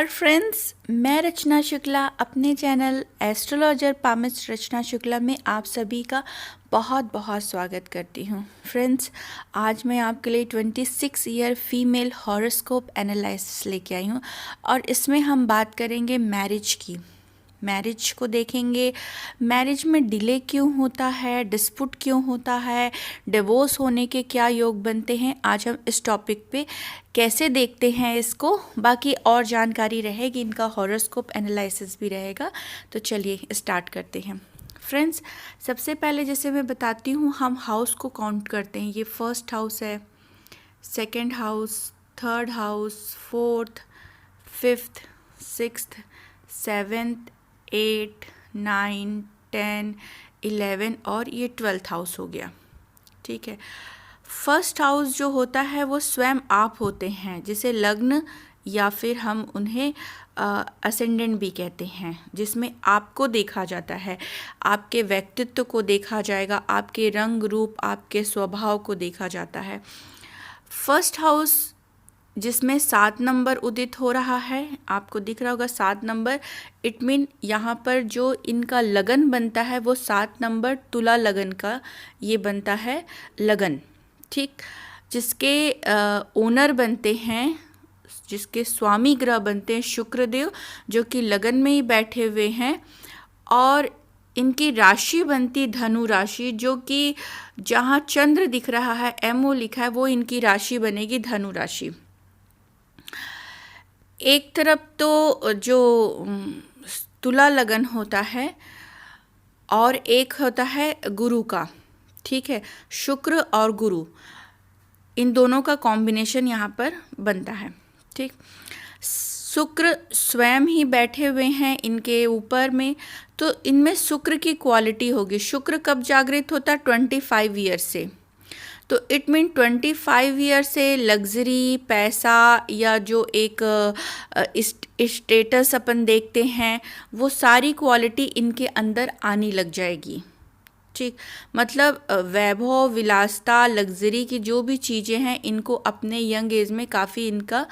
नमस्कार फ्रेंड्स, मैं रचना शुक्ला अपने चैनल एस्ट्रोलॉजर पामिस्ट रचना शुक्ला में आप सभी का बहुत बहुत स्वागत करती हूँ। फ्रेंड्स, आज मैं आपके लिए 26 ईयर फीमेल हॉरोस्कोप एनालिसिस लेके आई हूँ और इसमें हम बात करेंगे मैरिज की। मैरिज को देखेंगे, मैरिज में डिले क्यों होता है, डिस्प्यूट क्यों होता है, डिवोर्स होने के क्या योग बनते हैं। आज हम इस टॉपिक पे कैसे देखते हैं इसको, बाकी और जानकारी रहेगी, इनका हॉरोस्कोप एनालिसिस भी रहेगा। तो चलिए स्टार्ट करते हैं। फ्रेंड्स, सबसे पहले जैसे मैं बताती हूँ, हम हाउस को काउंट करते हैं। ये फर्स्ट हाउस है, second house, third house, fourth, fifth, sixth, seventh, 8, 9, 10, 11 और ये 12th हाउस हो गया। ठीक है। फर्स्ट हाउस जो होता है वो स्वयं आप होते हैं, जिसे लग्न या फिर हम उन्हें असेंडेंट भी कहते हैं, जिसमें आपको देखा जाता है, आपके व्यक्तित्व को देखा जाएगा, आपके रंग रूप, आपके स्वभाव को देखा जाता है। फर्स्ट हाउस जिसमें 7 नंबर उदित हो रहा है, आपको दिख रहा होगा 7 नंबर। इट मीन यहाँ पर जो इनका लगन बनता है वो 7 नंबर तुला लगन का ये बनता है लगन। ठीक, जिसके ओनर बनते हैं, जिसके स्वामी ग्रह बनते हैं शुक्रदेव, जो कि लगन में ही बैठे हुए हैं, और इनकी राशि बनती धनु राशि, जो कि जहाँ चंद्र दिख रहा है, MO लिखा है, वो इनकी राशि बनेगी धनु राशि। एक तरफ तो जो तुला लगन होता है और एक होता है गुरु का। ठीक है, शुक्र और गुरु, इन दोनों का कॉम्बिनेशन यहाँ पर बनता है। ठीक, शुक्र स्वयं ही बैठे हुए हैं इनके ऊपर में, तो इनमें शुक्र की क्वालिटी होगी। शुक्र कब जागृत होता है? 25 ईयर से। तो इट मीन 25 ईयर से लग्जरी, पैसा या जो एक स्टेटस अपन देखते हैं, वो सारी क्वालिटी इनके अंदर आनी लग जाएगी। ठीक, मतलब वैभव, विलासता, लग्जरी की जो भी चीज़ें हैं, इनको अपने यंग एज में काफ़ी इनका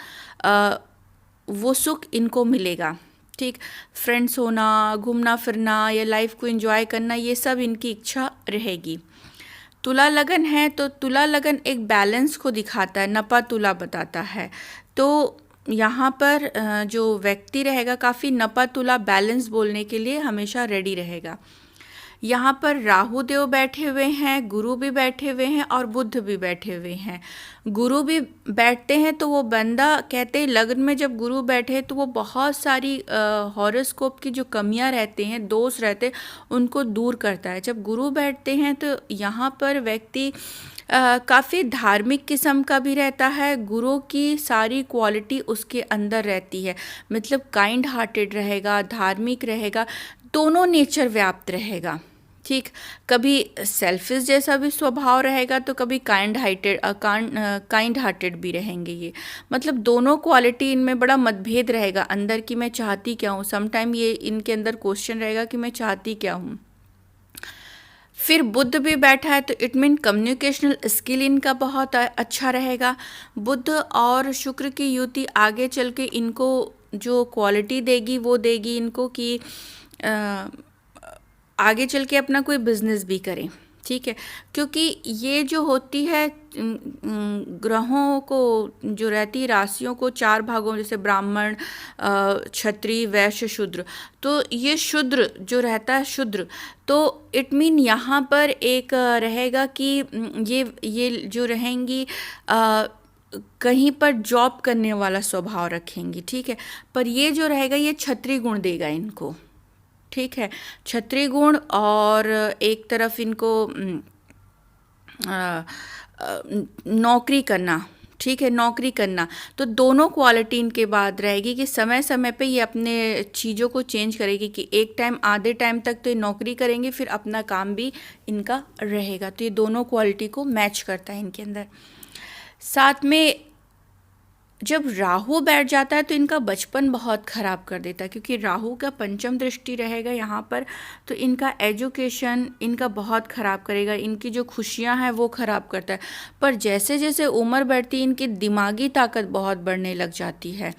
वो सुख इनको मिलेगा। ठीक, फ्रेंड्स होना, घूमना फिरना या लाइफ को एंजॉय करना, ये सब इनकी इच्छा रहेगी। तुला लगन है तो तुला लगन एक बैलेंस को दिखाता है, नपा तुला बताता है। तो यहाँ पर जो व्यक्ति रहेगा काफ़ी नपा तुला बैलेंस बोलने के लिए हमेशा रेडी रहेगा। यहाँ पर राहु देव बैठे हुए हैं, गुरु भी बैठे हुए हैं और बुध भी बैठे हुए हैं। गुरु भी बैठते हैं तो वो बंदा, कहते हैं लग्न में जब गुरु बैठे तो वो बहुत सारी हॉरोस्कोप की जो कमियां रहते हैं, दोष रहते हैं, उनको दूर करता है। जब गुरु बैठते हैं तो यहाँ पर व्यक्ति काफ़ी धार्मिक किस्म का भी रहता है। गुरु की सारी क्वालिटी उसके अंदर रहती है, मतलब काइंड हार्टेड रहेगा, धार्मिक रहेगा, दोनों नेचर व्याप्त रहेगा। ठीक, कभी सेल्फिश जैसा भी स्वभाव रहेगा तो कभी काइंड हार्टेड भी रहेंगे ये, मतलब दोनों क्वालिटी इनमें बड़ा मतभेद रहेगा अंदर की मैं चाहती क्या हूँ। समटाइम ये इनके अंदर क्वेश्चन रहेगा कि मैं चाहती क्या हूँ। फिर बुध भी बैठा है तो इट मीन कम्युनिकेशनल स्किल इनका बहुत अच्छा रहेगा। बुध और शुक्र की युति आगे चल के इनको जो क्वालिटी देगी वो देगी इनको कि आगे चल के अपना कोई बिजनेस भी करें। ठीक है, क्योंकि ये जो होती है ग्रहों को जो रहती राशियों को 4 भागों, जैसे ब्राह्मण, क्षत्रिय, वैश्य, शूद्र, तो ये शूद्र जो रहता है शूद्र, तो इट मीन यहाँ पर एक रहेगा कि ये जो रहेंगी कहीं पर जॉब करने वाला स्वभाव रखेंगी। ठीक है, पर ये जो रहेगा ये क्षत्रिय गुण देगा इनको। ठीक है, क्षत्रिय गुण, और एक तरफ इनको नौकरी करना। ठीक है, नौकरी करना, तो दोनों क्वालिटी इनके बाद रहेगी कि समय समय पे ये अपने चीज़ों को चेंज करेगी कि एक टाइम, आधे टाइम तक तो ये नौकरी करेंगे, फिर अपना काम भी इनका रहेगा। तो ये दोनों क्वालिटी को मैच करता है इनके अंदर। साथ में जब राहु बैठ जाता है तो इनका बचपन बहुत ख़राब कर देता है, क्योंकि राहु का पंचम दृष्टि रहेगा यहाँ पर, तो इनका एजुकेशन इनका बहुत ख़राब करेगा, इनकी जो खुशियाँ हैं वो ख़राब करता है। पर जैसे जैसे उम्र बढ़ती है इनकी दिमागी ताकत बहुत बढ़ने लग जाती है।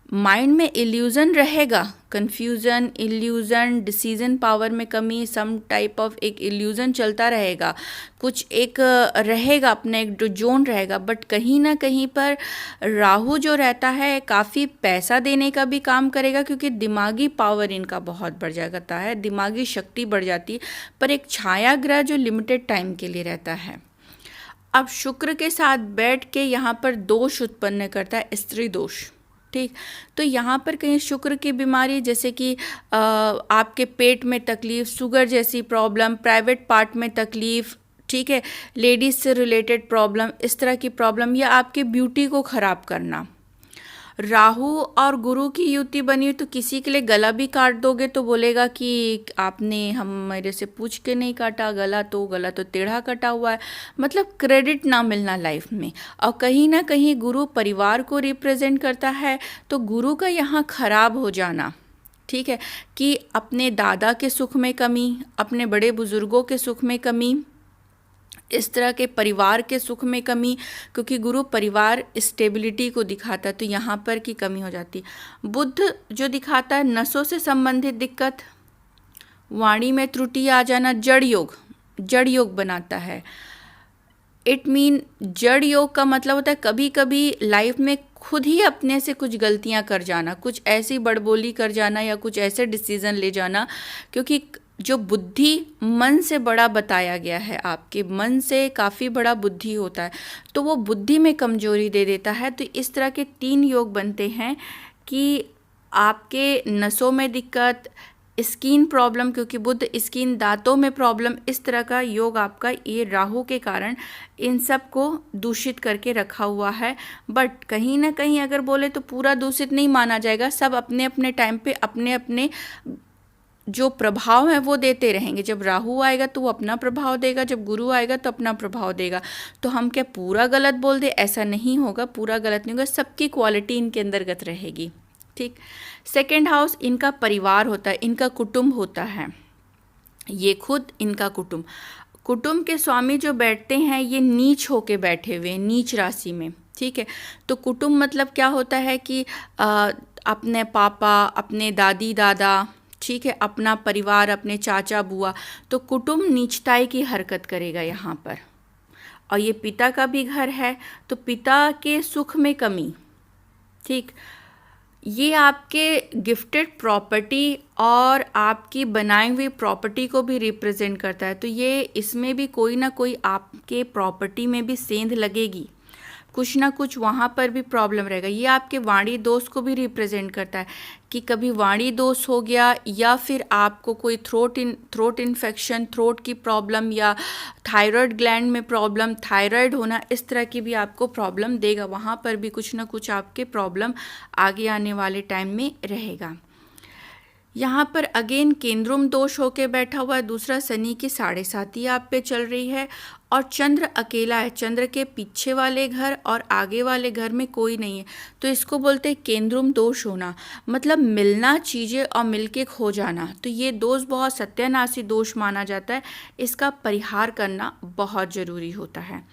माइंड में इल्यूज़न रहेगा, कन्फ्यूज़न, इल्यूज़न, डिसीजन पावर में कमी, सम टाइप ऑफ एक इल्यूज़न चलता रहेगा, कुछ एक रहेगा, अपना एक जो जोन रहेगा। बट कहीं ना कहीं पर राहु जो रहता है काफ़ी पैसा देने का भी काम करेगा, क्योंकि दिमागी पावर इनका बहुत बढ़ जाता है, दिमागी शक्ति बढ़ जाती है, पर एक छाया ग्रह जो लिमिटेड टाइम के लिए रहता है। अब शुक्र के साथ बैठ के यहाँ पर दोष उत्पन्न करता है, स्त्री दोष। ठीक, तो यहाँ पर कहीं शुक्र की बीमारी, जैसे कि आपके पेट में तकलीफ, शुगर जैसी प्रॉब्लम, प्राइवेट पार्ट में तकलीफ, ठीक है, लेडीज से रिलेटेड प्रॉब्लम, इस तरह की प्रॉब्लम, या आपकी ब्यूटी को ख़राब करना। राहु और गुरु की युति बनी तो किसी के लिए गला भी काट दोगे तो बोलेगा कि आपने हम मेरे से पूछ के नहीं काटा, गला तो टेढ़ा कटा हुआ है, मतलब क्रेडिट ना मिलना लाइफ में। और कहीं ना कहीं गुरु परिवार को रिप्रेजेंट करता है, तो गुरु का यहाँ खराब हो जाना, ठीक है, कि अपने दादा के सुख में कमी, अपने बड़े बुजुर्गों के सुख में कमी, इस तरह के परिवार के सुख में कमी, क्योंकि गुरु परिवार स्टेबिलिटी को दिखाता है, तो यहाँ पर की कमी हो जाती है। बुध जो दिखाता है नसों से संबंधित दिक्कत, वाणी में त्रुटि आ जाना, जड़ योग बनाता है। इट मीन जड़ योग का मतलब होता है कभी कभी लाइफ में खुद ही अपने से कुछ गलतियाँ कर जाना, कुछ ऐसी बड़बोली कर जाना, या कुछ ऐसे डिसीज़न ले जाना, क्योंकि जो बुद्धि मन से बड़ा बताया गया है, आपके मन से काफ़ी बड़ा बुद्धि होता है, तो वो बुद्धि में कमजोरी दे देता है। तो इस तरह के 3 योग बनते हैं कि आपके नसों में दिक्कत, स्किन प्रॉब्लम, क्योंकि बुध स्किन, दांतों में प्रॉब्लम, इस तरह का योग आपका ये राहु के कारण इन सब को दूषित करके रखा हुआ है। बट कहीं ना कहीं अगर बोले तो पूरा दूषित नहीं माना जाएगा, सब अपने अपने टाइम पे अपने अपने जो प्रभाव है वो देते रहेंगे। जब राहु आएगा तो वो अपना प्रभाव देगा, जब गुरु आएगा तो अपना प्रभाव देगा। तो हम क्या पूरा गलत बोल दे, ऐसा नहीं होगा, पूरा गलत नहीं होगा, सबकी क्वालिटी इनके अंतर्गत रहेगी। ठीक, सेकेंड हाउस इनका परिवार होता है, इनका कुटुंब होता है, ये खुद इनका कुटुंब के स्वामी जो बैठते हैं ये नीच होके बैठे हुए, नीच राशि में। ठीक है, तो कुटुंब मतलब क्या होता है कि अपने पापा, अपने दादी दादा, ठीक है, अपना परिवार, अपने चाचा बुआ, तो कुटुंब नीचताई की हरकत करेगा यहाँ पर। और ये पिता का भी घर है, तो पिता के सुख में कमी, ठीक, ये आपके गिफ्टेड प्रॉपर्टी और आपकी बनाई हुई प्रॉपर्टी को भी रिप्रेजेंट करता है। तो ये इसमें भी कोई ना कोई आपके प्रॉपर्टी में भी सेंध लगेगी, कुछ ना कुछ वहाँ पर भी प्रॉब्लम रहेगा। ये आपके वाणी दोष को भी रिप्रेजेंट करता है कि कभी वाणी दोष हो गया, या फिर आपको कोई थ्रोट इन्फेक्शन, थ्रोट की प्रॉब्लम, या थायराइड ग्लैंड में प्रॉब्लम, थायराइड होना, इस तरह की भी आपको प्रॉब्लम देगा। वहाँ पर भी कुछ ना कुछ आपके प्रॉब्लम आगे आने वाले टाइम में रहेगा। यहाँ पर अगेन केंद्रुम दोष होके बैठा हुआ है, दूसरा शनि की 7.5 आप पे चल रही है, और चंद्र अकेला है, चंद्र के पीछे वाले घर और आगे वाले घर में कोई नहीं है, तो इसको बोलते हैं केंद्रुम दोष होना, मतलब मिलना चीज़ें और मिलके खो जाना। तो ये दोष बहुत सत्यानाशी दोष माना जाता है, इसका परिहार करना बहुत ज़रूरी होता है।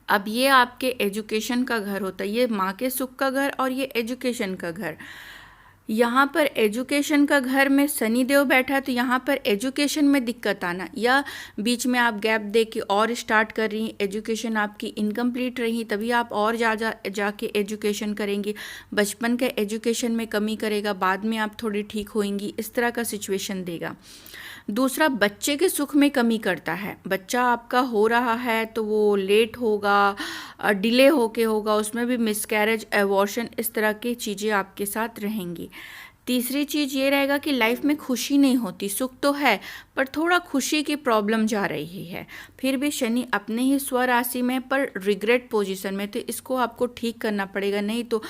अब ये आपके एजुकेशन का घर होता है, ये माँ के सुख का घर और ये एजुकेशन का घर। यहाँ पर एजुकेशन का घर में शनि देव बैठा है, तो यहाँ पर एजुकेशन में दिक्कत आना, या बीच में आप गैप दे के और स्टार्ट कर रही हैं, एजुकेशन आपकी इनकम्प्लीट रही, तभी आप और जाके एजुकेशन करेंगी, बचपन के एजुकेशन में कमी करेगा, बाद में आप थोड़ी ठीक होएंगी, इस तरह का सिचुएशन देगा। दूसरा, बच्चे के सुख में कमी करता है, बच्चा आपका हो रहा है तो वो लेट होगा, डिले होके होगा, उसमें भी मिसकैरेज, एबॉर्शन, इस तरह की चीज़ें आपके साथ रहेंगी। तीसरी चीज़ ये रहेगा कि लाइफ में खुशी नहीं होती, सुख तो है पर थोड़ा खुशी की प्रॉब्लम जा रही है, फिर भी शनि अपने ही स्वराशि में पर रिग्रेट पोजीशन में, तो इसको आपको ठीक करना पड़ेगा, नहीं तो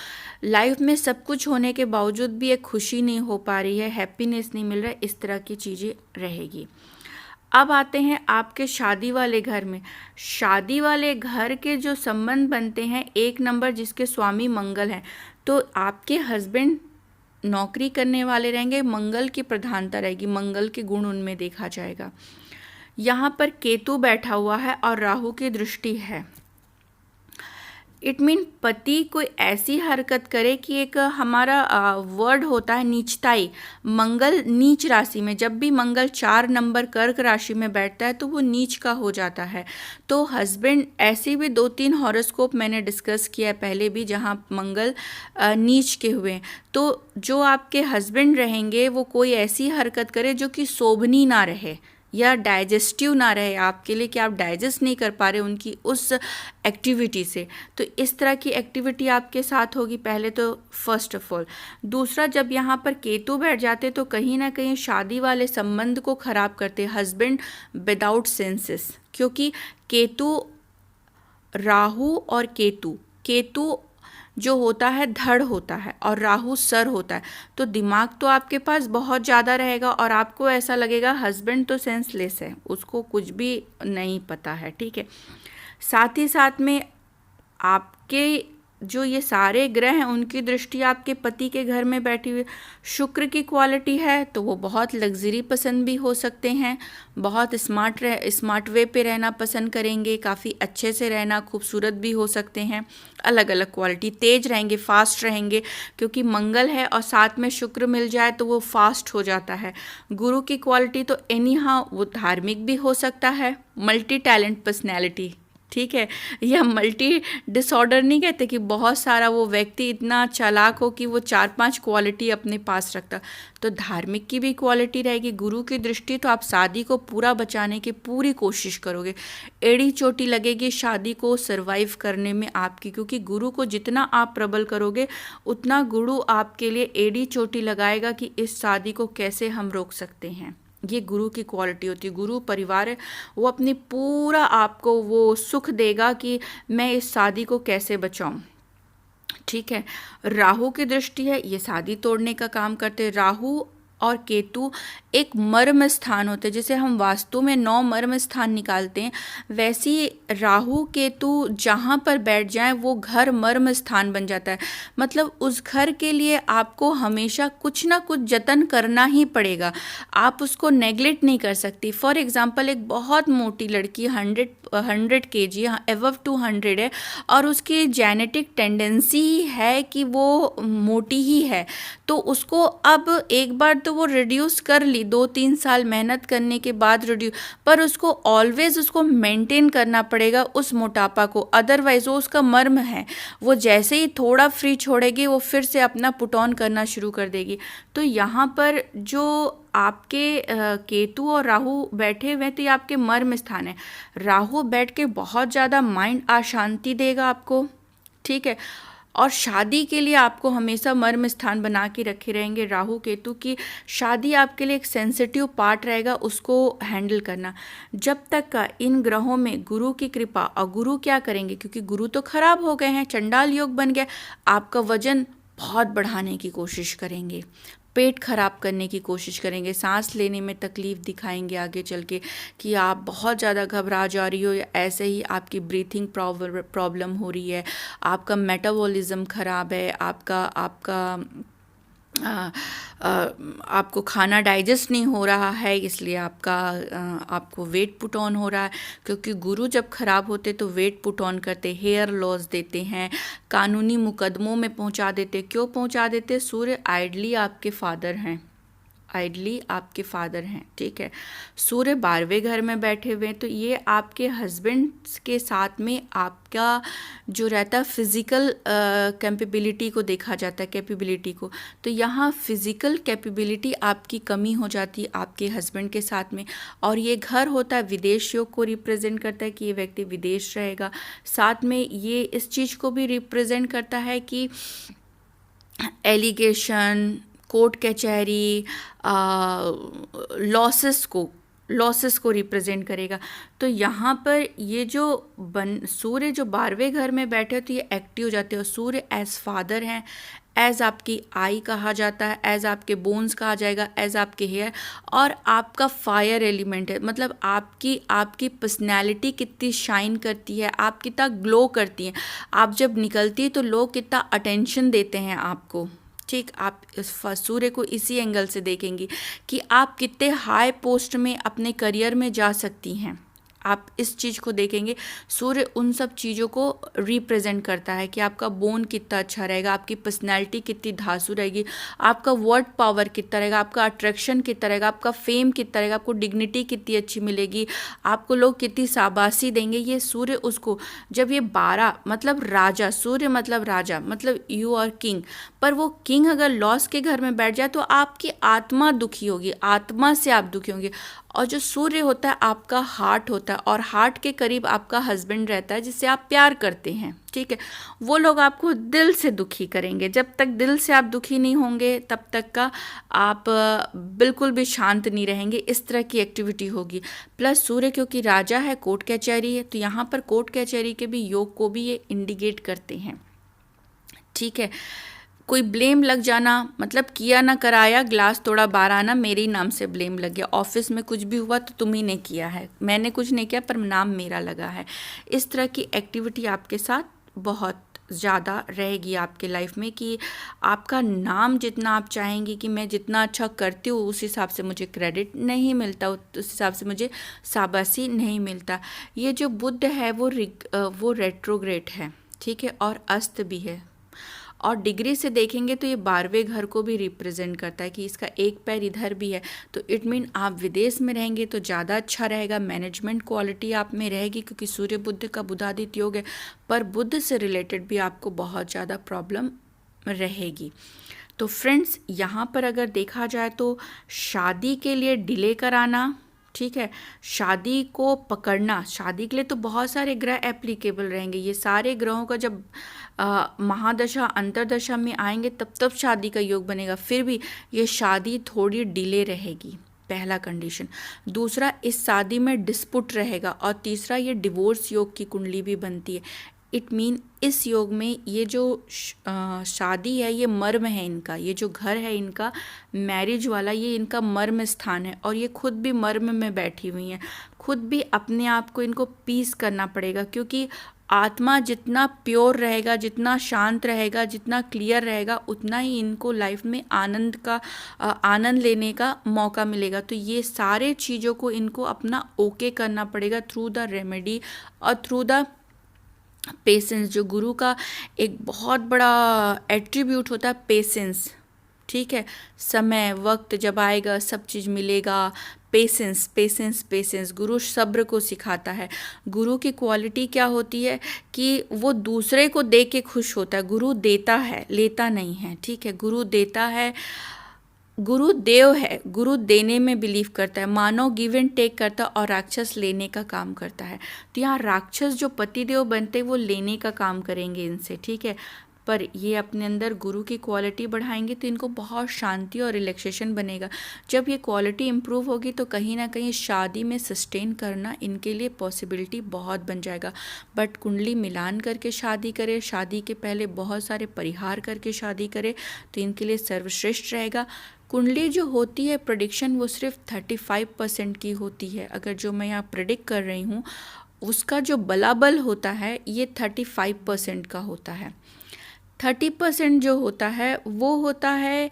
लाइफ में सब कुछ होने के बावजूद भी एक खुशी नहीं हो पा रही है, हैप्पीनेस नहीं मिल रहा है, इस तरह की चीज़ें रहेगी। अब आते हैं आपके शादी वाले घर में। शादी वाले घर के जो संबंध बनते हैं, 1 नंबर जिसके स्वामी मंगल हैं, तो आपके हस्बैंड नौकरी करने वाले रहेंगे, मंगल की प्रधानता रहेगी, मंगल के गुण उनमें देखा जाएगा। यहाँ पर केतु बैठा हुआ है और राहु की दृष्टि है, इट मीन पति कोई ऐसी हरकत करे कि एक हमारा वर्ड होता है नीचताई, मंगल नीच राशि में, जब भी मंगल 4 नंबर कर्क राशि में बैठता है तो वो नीच का हो जाता है। तो हस्बैंड, ऐसे भी 2-3 हॉरोस्कोप मैंने डिस्कस किया है पहले भी जहाँ मंगल नीच के हुए। तो जो आपके हस्बैंड रहेंगे वो कोई ऐसी हरकत करे जो कि शोभनीय ना रहे या डाइजेस्टिव ना रहे आपके लिए, कि आप डाइजेस्ट नहीं कर पा रहे उनकी उस एक्टिविटी से, तो इस तरह की एक्टिविटी आपके साथ होगी पहले तो, फर्स्ट ऑफ ऑल। दूसरा, जब यहाँ पर केतु बैठ जाते तो कहीं ना कहीं शादी वाले संबंध को खराब करते, हस्बैंड विदाउट सेंसेस, क्योंकि केतु, राहु और केतु, केतु जो होता है धड़ होता है और राहु सर होता है, तो दिमाग तो आपके पास बहुत ज़्यादा रहेगा और आपको ऐसा लगेगा हस्बैंड तो सेंसलेस है, उसको कुछ भी नहीं पता है, ठीक है। साथ ही साथ में आपके जो ये सारे ग्रह हैं उनकी दृष्टि आपके पति के घर में बैठी हुई, शुक्र की क्वालिटी है तो वो बहुत लग्जरी पसंद भी हो सकते हैं, बहुत स्मार्ट वे पे रहना पसंद करेंगे, काफ़ी अच्छे से रहना, खूबसूरत भी हो सकते हैं, अलग अलग क्वालिटी, तेज रहेंगे, फास्ट रहेंगे, क्योंकि मंगल है और साथ में शुक्र मिल जाए तो वो फास्ट हो जाता है। गुरु की क्वालिटी तो एनी हाउ वो धार्मिक भी हो सकता है, मल्टी टैलेंट पर्सनैलिटी, ठीक है। यह मल्टी डिसऑर्डर नहीं कहते कि बहुत सारा वो व्यक्ति इतना चालाक हो कि वो 4-5 क्वालिटी अपने पास रखता, तो धार्मिक की भी क्वालिटी रहेगी, गुरु की दृष्टि, तो आप शादी को पूरा बचाने की पूरी कोशिश करोगे, एड़ी चोटी लगेगी शादी को सरवाइव करने में आपकी, क्योंकि गुरु को जितना आप प्रबल करोगे उतना गुरु आपके लिए एड़ी चोटी लगाएगा कि इस शादी को कैसे हम रोक सकते हैं। ये गुरु की क्वालिटी होती है। गुरु परिवार है, वो अपनी पूरा आपको वो सुख देगा कि मैं इस शादी को कैसे बचाऊं, ठीक है। राहु की दृष्टि है, ये शादी तोड़ने का काम करते हैं। राहु और केतु एक मर्म स्थान होते हैं, जैसे हम वास्तु में 9 मर्म स्थान निकालते हैं, वैसी राहु केतु जहाँ पर बैठ जाएं वो घर मर्म स्थान बन जाता है। मतलब उस घर के लिए आपको हमेशा कुछ ना कुछ जतन करना ही पड़ेगा, आप उसको नेग्लेक्ट नहीं कर सकती। फॉर एग्जांपल, एक बहुत मोटी लड़की 100 kg एबव 200 है और उसकी जेनेटिक टेंडेंसी है कि वो मोटी ही है, तो उसको अब एक बार तो वो रिड्यूस कर ली, 2-3 साल मेहनत करने के बाद रिड्यूस, पर उसको ऑलवेज उसको मेंटेन करना पड़ेगा उस मोटापा को, अदरवाइज वो उसका मर्म है, वो जैसे ही थोड़ा फ्री छोड़ेगी वो फिर से अपना पुट ऑन करना शुरू कर देगी। तो यहाँ पर जो आपके केतु और राहु बैठे हुए, तो ये आपके मर्म स्थान है। राहु बैठ के बहुत ज़्यादा माइंड अशांति देगा आपको, ठीक है, और शादी के लिए आपको हमेशा मर्म स्थान बना के रखे रहेंगे राहु केतु की। शादी आपके लिए एक सेंसिटिव पार्ट रहेगा, उसको हैंडल करना। जब तक का इन ग्रहों में गुरु की कृपा, और गुरु क्या करेंगे, क्योंकि गुरु तो खराब हो गए हैं, चंडाल योग बन गया, आपका वजन बहुत बढ़ाने की कोशिश करेंगे, पेट खराब करने की कोशिश करेंगे, सांस लेने में तकलीफ दिखाएंगे आगे चल के कि आप बहुत ज़्यादा घबरा जा रही हो, या ऐसे ही आपकी ब्रीथिंग प्रॉब्लम हो रही है, आपका मेटाबॉलिज्म खराब है, आपको खाना डाइजेस्ट नहीं हो रहा है, इसलिए आपको वेट पुट ऑन हो रहा है, क्योंकि गुरु जब खराब होते तो वेट पुट ऑन करते, हेयर लॉस देते हैं, कानूनी मुकदमों में पहुंचा देते। क्यों पहुंचा देते? सूर्य आइडली आपके फादर हैं, ठीक है। सूर्य 12वें घर में बैठे हुए हैं, तो ये आपके हस्बैंड के साथ में आपका जो रहता है फिज़िकल कैपेबिलिटी को देखा जाता है, कैपेबिलिटी को, तो यहाँ फिज़िकल कैपेबिलिटी आपकी कमी हो जाती है आपके हस्बैंड के साथ में। और ये घर होता है विदेश योग को रिप्रेजेंट करता है कि ये व्यक्ति विदेश रहेगा, साथ में ये इस चीज़ को भी रिप्रेजेंट करता है कि एलिगेशन, कोर्ट कचहरी, लॉसेस को रिप्रेजेंट करेगा। तो यहाँ पर ये जो सूर्य जो 12वें घर में बैठे तो ये एक्टिव हो जाते हैं, और सूर्य एज फादर हैं, एज आपकी आई कहा जाता है, एज आपके बोन्स कहा जाएगा, एज आपके हेयर, और आपका फायर एलिमेंट है। मतलब आपकी पर्सनैलिटी कितनी शाइन करती है, आप कितना ग्लो करती हैं, आप जब निकलती है तो लोग कितना अटेंशन देते हैं आपको, ठीक। आप सूर्य को इसी एंगल से देखेंगी कि आप कितने हाई पोस्ट में अपने करियर में जा सकती हैं, आप इस चीज़ को देखेंगे, सूर्य उन सब चीज़ों को रिप्रेजेंट करता है कि आपका बोन कितना अच्छा रहेगा, आपकी पर्सनैलिटी कितनी धांसू रहेगी, आपका वर्ड पावर कितना रहेगा, आपका अट्रैक्शन कितना रहेगा, आपका फेम कितना रहेगा, आपको डिग्निटी कितनी अच्छी मिलेगी, आपको लोग कितनी शाबाशी देंगे। ये सूर्य उसको, जब ये 12 मतलब राजा, सूर्य मतलब राजा, मतलब यू आर किंग, पर वो किंग अगर लॉस के घर में बैठ जाए तो आपकी आत्मा दुखी होगी, आत्मा से आप दुखी होंगे। और जो सूर्य होता है आपका हार्ट होता है, और हार्ट के करीब आपका हस्बैंड रहता है जिससे आप प्यार करते हैं, ठीक है। वो लोग आपको दिल से दुखी करेंगे। जब तक दिल से आप दुखी नहीं होंगे तब तक का आप बिल्कुल भी शांत नहीं रहेंगे, इस तरह की एक्टिविटी होगी। प्लस सूर्य क्योंकि राजा है, कोर्ट कचहरी है, तो यहाँ पर कोर्ट कचहरी के भी योग को भी ये इंडिकेट करते हैं, ठीक है। कोई ब्लेम लग जाना, मतलब किया ना कराया, ग्लास तोड़ा बाहर आना, मेरे ही नाम से ब्लेम लग गया, ऑफिस में कुछ भी हुआ तो तुम ही ने किया है, मैंने कुछ नहीं किया पर नाम मेरा लगा है। इस तरह की एक्टिविटी आपके साथ बहुत ज़्यादा रहेगी आपके लाइफ में कि आपका नाम जितना आप चाहेंगे कि मैं जितना अच्छा करती हूँ उस हिसाब से मुझे क्रेडिट नहीं मिलता, उस हिसाब से मुझे शाबाशी नहीं मिलता। ये जो बुध है वो रेट्रोग्रेड है, ठीक है, और अस्त भी है। और डिग्री से देखेंगे तो ये 12वें घर को भी रिप्रेजेंट करता है कि इसका एक पैर इधर भी है, तो इट मीन आप विदेश में रहेंगे तो ज़्यादा अच्छा रहेगा, मैनेजमेंट क्वालिटी आप में रहेगी क्योंकि सूर्य बुध का बुधादित्य योग है। पर बुध से रिलेटेड भी आपको बहुत ज़्यादा प्रॉब्लम रहेगी। तो फ्रेंड्स, यहाँ पर अगर देखा जाए तो शादी के लिए डिले कराना, ठीक है, शादी को पकड़ना, शादी के लिए तो बहुत सारे ग्रह एप्लीकेबल रहेंगे। ये सारे ग्रहों का जब महादशा अंतरदशा में आएंगे तब शादी का योग बनेगा। फिर भी ये शादी थोड़ी डिले रहेगी, पहला कंडीशन। दूसरा, इस शादी में डिस्प्यूट रहेगा। और तीसरा, ये डिवोर्स योग की कुंडली भी बनती है। इट मीन इस योग में ये जो शादी है ये मर्म है इनका, ये जो घर है इनका मैरिज वाला, ये इनका मर्म स्थान है। और ये खुद भी मर्म में बैठी हुई हैं, खुद भी अपने आप को इनको पीस करना पड़ेगा, क्योंकि आत्मा जितना प्योर रहेगा, जितना शांत रहेगा, जितना क्लियर रहेगा, उतना ही इनको लाइफ में आनंद लेने का मौका मिलेगा। तो ये सारे चीज़ों को इनको अपना ओके करना पड़ेगा थ्रू द रेमेडी और थ्रू द पेशेंस। जो गुरु का एक बहुत बड़ा एट्रीब्यूट होता है पेशेंस, ठीक है। समय वक्त जब आएगा सब चीज़ मिलेगा। पेशेंस पेशेंस पेशेंस, गुरु सब्र को सिखाता है। गुरु की क्वालिटी क्या होती है कि वो दूसरे को दे के खुश होता है। गुरु देता है, लेता नहीं है, ठीक है। गुरु देता है, गुरु देव है, गुरु देने में बिलीव करता है। मानव गिव एंड टेक करता है और राक्षस लेने का काम करता है। तो यहाँ राक्षस जो पतिदेव बनते वो लेने का काम करेंगे इनसे, ठीक है। पर ये अपने अंदर गुरु की क्वालिटी बढ़ाएंगे तो इनको बहुत शांति और रिलैक्सेशन बनेगा। जब ये क्वालिटी इंप्रूव होगी तो कहीं ना कहीं शादी में सस्टेन करना इनके लिए पॉसिबिलिटी बहुत बन जाएगा। बट कुंडली मिलान करके शादी करे, शादी के पहले बहुत सारे परिहार करके शादी करे तो इनके लिए सर्वश्रेष्ठ रहेगा। कुंडली जो होती है प्रेडिक्शन, वो सिर्फ 35% की होती है। अगर जो मैं यहाँ प्रेडिक्ट कर रही हूँ उसका जो बलाबल होता है ये 35% का होता है। 30% जो होता है वो होता है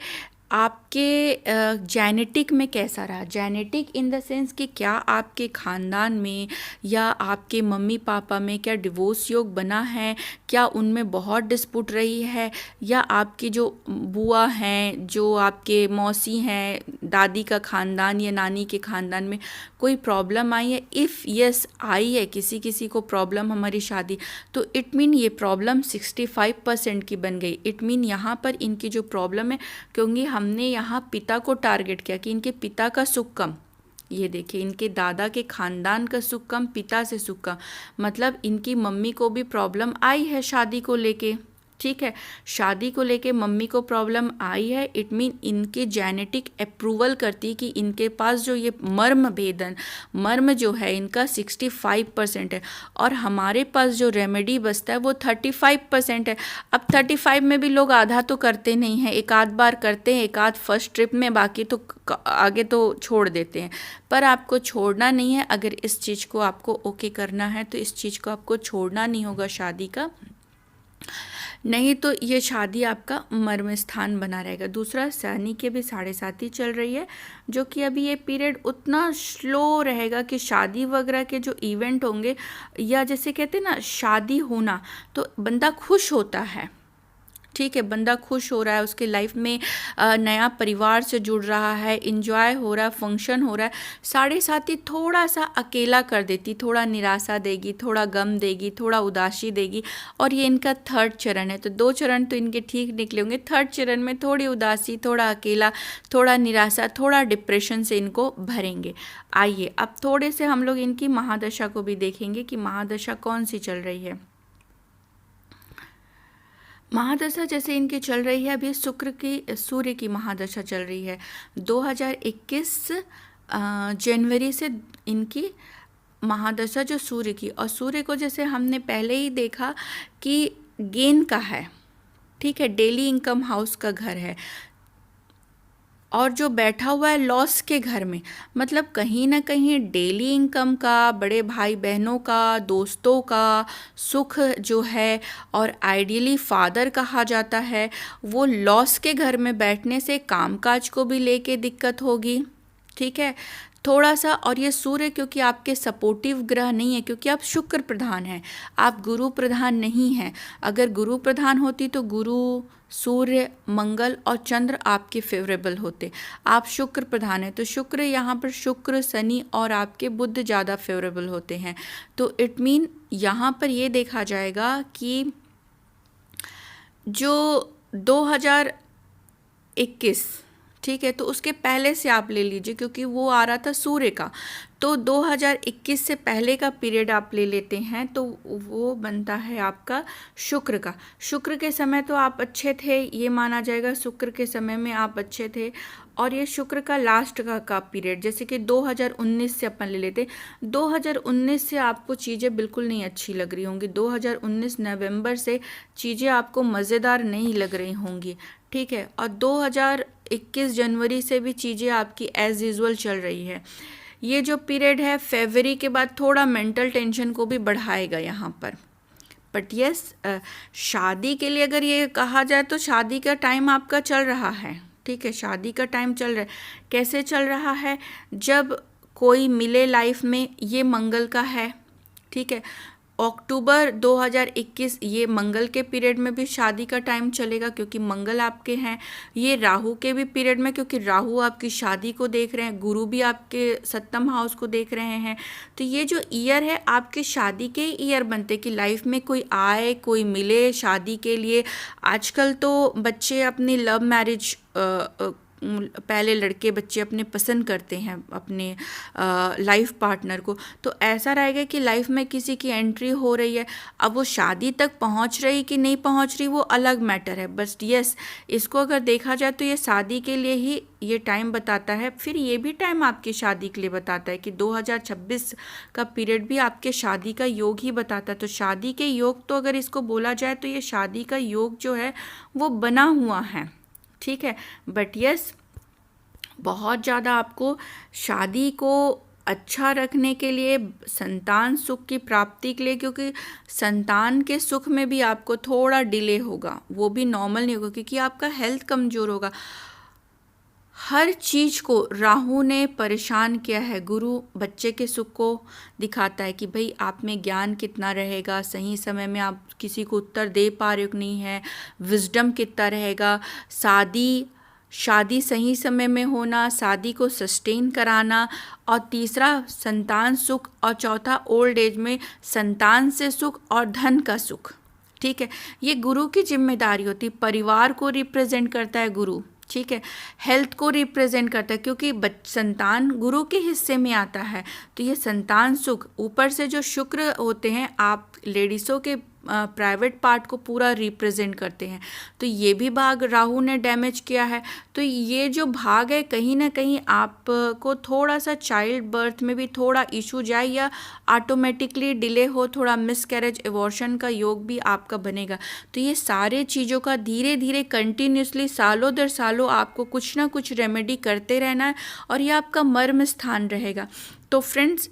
आपके जेनेटिक में कैसा रहा। जेनेटिक इन द सेंस कि क्या आपके ख़ानदान में या आपके मम्मी पापा में क्या डिवोर्स योग बना है, क्या उनमें बहुत डिस्प्यूट रही है, या आपकी जो बुआ हैं, जो आपके मौसी हैं, दादी का ख़ानदान या नानी के ख़ानदान में कोई प्रॉब्लम आई है। इफ़ यस आई है किसी किसी को प्रॉब्लम हमारी शादी, तो इट मीन ये प्रॉब्लम 65% की बन गई। इट मीन यहाँ पर इनकी जो प्रॉब्लम है, क्योंकि हमने यहाँ पिता को टारगेट किया कि इनके पिता का सुख कम, ये देखिए इनके दादा के खानदान का सुख कम, पिता से सुख कम, मतलब इनकी मम्मी को भी प्रॉब्लम आई है शादी को लेके, ठीक है। शादी को लेके मम्मी को प्रॉब्लम आई है। इट मीन इनके जेनेटिक अप्रूवल करती कि इनके पास जो ये मर्म जो है इनका 65% है, और हमारे पास जो रेमेडी बचता है वो 35% है। अब 35 में भी लोग आधा तो करते नहीं हैं, एक आध बार करते हैं, एक आध फर्स्ट ट्रिप में, बाकी तो आगे तो छोड़ देते हैं। पर आपको छोड़ना नहीं है। अगर इस चीज़ को आपको ओके करना है तो इस चीज़ को आपको छोड़ना नहीं होगा शादी का। नहीं तो ये शादी आपका मर्म स्थान बना रहेगा। दूसरा, शनि के भी 7.5 चल रही है, जो कि अभी ये पीरियड उतना स्लो रहेगा कि शादी वगैरह के जो इवेंट होंगे, या जैसे कहते हैं ना शादी होना, तो बंदा खुश होता है, ठीक है, बंदा खुश हो रहा है, उसके लाइफ में नया परिवार से जुड़ रहा है, इंजॉय हो रहा है, फंक्शन हो रहा है। 7.5 थोड़ा सा अकेला कर देती, थोड़ा निराशा देगी, थोड़ा गम देगी, थोड़ा उदासी देगी। और ये इनका 3rd चरण है, तो 2 चरण तो इनके ठीक निकले होंगे, 3rd चरण में थोड़ी उदासी, थोड़ा अकेला, थोड़ा निराशा, थोड़ा डिप्रेशन से इनको भरेंगे। आइए अब थोड़े से हम लोग इनकी महादशा को भी देखेंगे कि महादशा कौन सी चल रही है। महादशा जैसे इनकी चल रही है अभी सूर्य की महादशा चल रही है। 2021 जनवरी से इनकी महादशा जो सूर्य की, और सूर्य को जैसे हमने पहले ही देखा कि गेन का है, ठीक है, डेली इनकम हाउस का घर है, और जो बैठा हुआ है लॉस के घर में, मतलब कहीं ना कहीं डेली इनकम का, बड़े भाई बहनों का, दोस्तों का सुख जो है, और आइडियली फादर कहा जाता है, वो लॉस के घर में बैठने से कामकाज को भी लेके दिक्कत होगी, ठीक है, थोड़ा सा। और ये सूर्य क्योंकि आपके सपोर्टिव ग्रह नहीं है, क्योंकि आप शुक्र प्रधान हैं, आप गुरु प्रधान नहीं हैं। अगर गुरु प्रधान होती तो गुरु, सूर्य, मंगल और चंद्र आपके फेवरेबल होते। आप शुक्र प्रधान हैं, तो शुक्र यहाँ पर, शुक्र, शनि और आपके बुध ज़्यादा फेवरेबल होते हैं। तो इट मीन यहाँ पर ये देखा जाएगा कि जो 2021, ठीक है, तो उसके पहले से आप ले लीजिए, क्योंकि वो आ रहा था सूर्य का, तो 2021 से पहले का पीरियड आप ले लेते हैं, तो वो बनता है आपका शुक्र का। शुक्र के समय तो आप अच्छे थे, ये माना जाएगा, शुक्र के समय में आप अच्छे थे। और ये शुक्र का लास्ट का पीरियड, जैसे कि 2019 से अपन ले लेते, 2019 से आपको चीज़ें बिल्कुल नहीं अच्छी लग रही होंगी, 2019 नवंबर से चीज़ें आपको मज़ेदार नहीं लग रही होंगी, ठीक है, और 2021 जनवरी से भी चीज़ें आपकी एज़ यूजुअल चल रही है। ये जो पीरियड है फरवरी के बाद थोड़ा मेंटल टेंशन को भी बढ़ाएगा यहाँ पर। बट यस, शादी के लिए अगर ये कहा जाए तो शादी का टाइम आपका चल रहा है, ठीक है, शादी का टाइम चल रहा है। कैसे चल रहा है? जब कोई मिले लाइफ में, ये मंगल का है, ठीक है, अक्टूबर 2021 ये मंगल के पीरियड में भी शादी का टाइम चलेगा, क्योंकि मंगल आपके हैं। ये राहु के भी पीरियड में, क्योंकि राहु आपकी शादी को देख रहे हैं, गुरु भी आपके 7th हाउस को देख रहे हैं। तो ये जो ईयर है आपके शादी के ईयर बनते, कि लाइफ में कोई आए, कोई मिले शादी के लिए। आजकल तो बच्चे अपनी लव मैरिज, पहले लड़के बच्चे अपने पसंद करते हैं अपने लाइफ पार्टनर को, तो ऐसा रहेगा कि लाइफ में किसी की एंट्री हो रही है। अब वो शादी तक पहुंच रही कि नहीं पहुंच रही वो अलग मैटर है, बस यस, इसको अगर देखा जाए तो ये शादी के लिए ही ये टाइम बताता है। फिर ये भी टाइम आपकी शादी के लिए बताता है कि 2026 का पीरियड भी आपके शादी का योग ही बताता है। तो शादी के योग, तो अगर इसको बोला जाए तो ये शादी का योग जो है वो बना हुआ है, ठीक है। बट यस, बहुत ज़्यादा आपको शादी को अच्छा रखने के लिए, संतान सुख की प्राप्ति के लिए, क्योंकि संतान के सुख में भी आपको थोड़ा डिले होगा, वो भी नॉर्मल नहीं होगा, क्योंकि आपका हेल्थ कमज़ोर होगा। हर चीज़ को राहु ने परेशान किया है। गुरु बच्चे के सुख को दिखाता है कि भाई आप में ज्ञान कितना रहेगा, सही समय में आप किसी को उत्तर दे पा रहे हो कि नहीं है, विजडम कितना रहेगा, शादी सही समय में होना, शादी को सस्टेन कराना, और तीसरा संतान सुख, और चौथा ओल्ड एज में संतान से सुख और धन का सुख, ठीक है। ये गुरु की जिम्मेदारी होती है, परिवार को रिप्रेजेंट करता है गुरु, ठीक है, हेल्थ को रिप्रेजेंट करता है, क्योंकि संतान गुरु के हिस्से में आता है। तो ये संतान सुख, ऊपर से जो शुक्र होते हैं आप लेडीज़ों के प्राइवेट पार्ट को पूरा रिप्रेजेंट करते हैं, तो ये भी भाग राहु ने डैमेज किया है। तो ये जो भाग है कहीं ना कहीं आपको थोड़ा सा चाइल्ड बर्थ में भी थोड़ा इशू जाए, या ऑटोमेटिकली डिले हो, थोड़ा मिसकैरेज, एबॉर्शन का योग भी आपका बनेगा। तो ये सारे चीज़ों का धीरे धीरे कंटिन्यूसली सालों दर सालों आपको कुछ ना कुछ रेमेडी करते रहना है, और ये आपका मर्म स्थान रहेगा। तो फ्रेंड्स,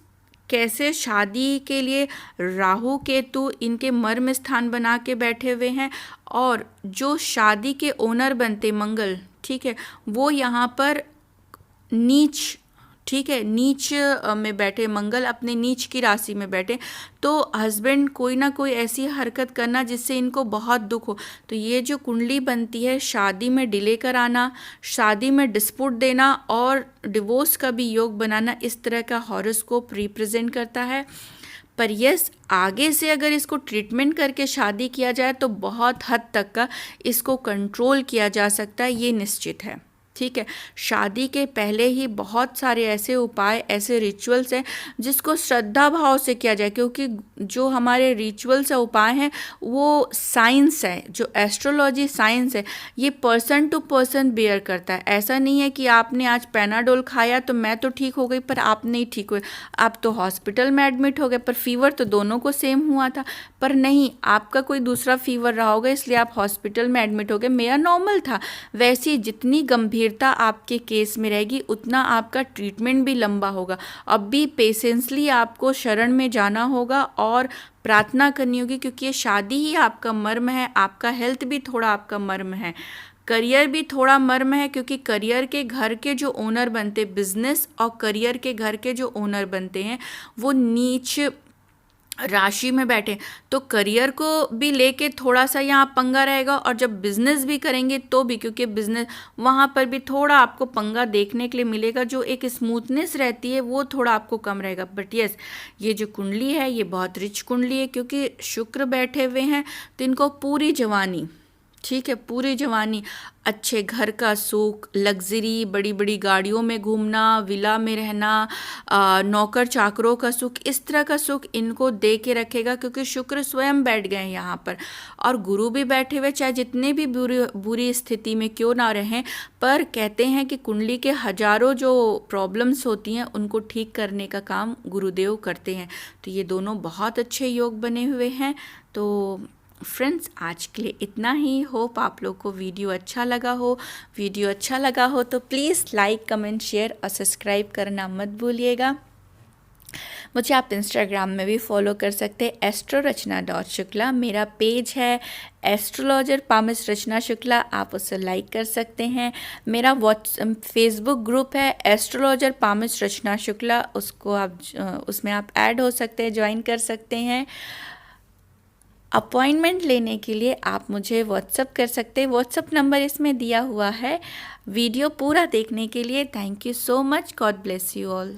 कैसे शादी के लिए राहु केतु इनके मर्म स्थान बना के बैठे हुए हैं, और जो शादी के ओनर बनते मंगल, ठीक है, वो यहाँ पर नीच, ठीक है, नीच में बैठे, मंगल अपने नीच की राशि में बैठे, तो हस्बैंड कोई ना कोई ऐसी हरकत करना जिससे इनको बहुत दुख हो। तो ये जो कुंडली बनती है, शादी में डिले कराना, शादी में डिस्प्यूट देना और डिवोर्स का भी योग बनाना, इस तरह का हॉरोस्कोप रिप्रेजेंट करता है। पर यस, आगे से अगर इसको ट्रीटमेंट करके शादी किया जाए तो बहुत हद तक का इसको कंट्रोल किया जा सकता है, ये निश्चित है, ठीक है। शादी के पहले ही बहुत सारे ऐसे उपाय, ऐसे रिचुअल्स हैं जिसको श्रद्धा भाव से किया जाए, क्योंकि जो हमारे रिचुअल्स और उपाय हैं वो साइंस है, जो एस्ट्रोलॉजी साइंस है, ये पर्सन टू पर्सन बेयर करता है। ऐसा नहीं है कि आपने आज पैनाडोल खाया तो मैं तो ठीक हो गई पर आप नहीं ठीक हुए, आप तो हॉस्पिटल में एडमिट हो गए, पर फीवर तो दोनों को सेम हुआ था। पर नहीं, आपका कोई दूसरा फीवर रहा होगा इसलिए आप हॉस्पिटल में एडमिट हो गए, मेरा नॉर्मल था। वैसी जितनी गंभीरता आपके केस में रहेगी उतना आपका ट्रीटमेंट भी लंबा होगा। अब भी पेशेंसली आपको शरण में जाना होगा और प्रार्थना करनी होगी, क्योंकि ये शादी ही आपका मर्म है, आपका हेल्थ भी थोड़ा आपका मर्म है, करियर भी थोड़ा मर्म है, क्योंकि करियर के घर के जो ओनर बनते, बिजनेस और करियर के घर के जो ओनर बनते हैं वो नीच राशि में बैठे, तो करियर को भी लेके थोड़ा सा यहाँ पंगा रहेगा, और जब बिजनेस भी करेंगे तो भी, क्योंकि बिजनेस वहाँ पर भी थोड़ा आपको पंगा देखने के लिए मिलेगा, जो एक स्मूथनेस रहती है वो थोड़ा आपको कम रहेगा। बट यस, ये जो कुंडली है ये बहुत रिच कुंडली है, क्योंकि शुक्र बैठे हुए हैं तो इनको पूरी जवानी, ठीक है, पूरी जवानी, अच्छे घर का सुख, लग्जरी, बड़ी बड़ी गाड़ियों में घूमना, विला में रहना, नौकर चाकरों का सुख, इस तरह का सुख इनको दे के रखेगा, क्योंकि शुक्र स्वयं बैठ गए हैं यहाँ पर, और गुरु भी बैठे हुए, चाहे जितने भी बुरी स्थिति में क्यों ना रहें, पर कहते हैं कि कुंडली के हजारों जो प्रॉब्लम्स होती हैं उनको ठीक करने का काम गुरुदेव करते हैं। तो ये दोनों बहुत अच्छे योग बने हुए हैं। तो फ्रेंड्स, आज के लिए इतना ही। होप आप लोग को वीडियो अच्छा लगा हो। वीडियो अच्छा लगा हो तो प्लीज़ लाइक, कमेंट, शेयर और सब्सक्राइब करना मत भूलिएगा। मुझे आप इंस्टाग्राम में भी फॉलो कर सकते हैं, astro-rachna.shukla मेरा पेज है, एस्ट्रोलॉजर पामिस रचना शुक्ला, आप उसे लाइक कर सकते हैं। मेरा फेसबुक ग्रुप है एस्ट्रोलॉजर पामिस रचना शुक्ला, उसको आप उसमें आप ऐड हो सकते हैं, ज्वाइन कर सकते हैं। अपॉइंटमेंट लेने के लिए आप मुझे व्हाट्सअप कर सकते हैं, व्हाट्सअप नंबर इसमें दिया हुआ है। वीडियो पूरा देखने के लिए thank you so much. God bless you all.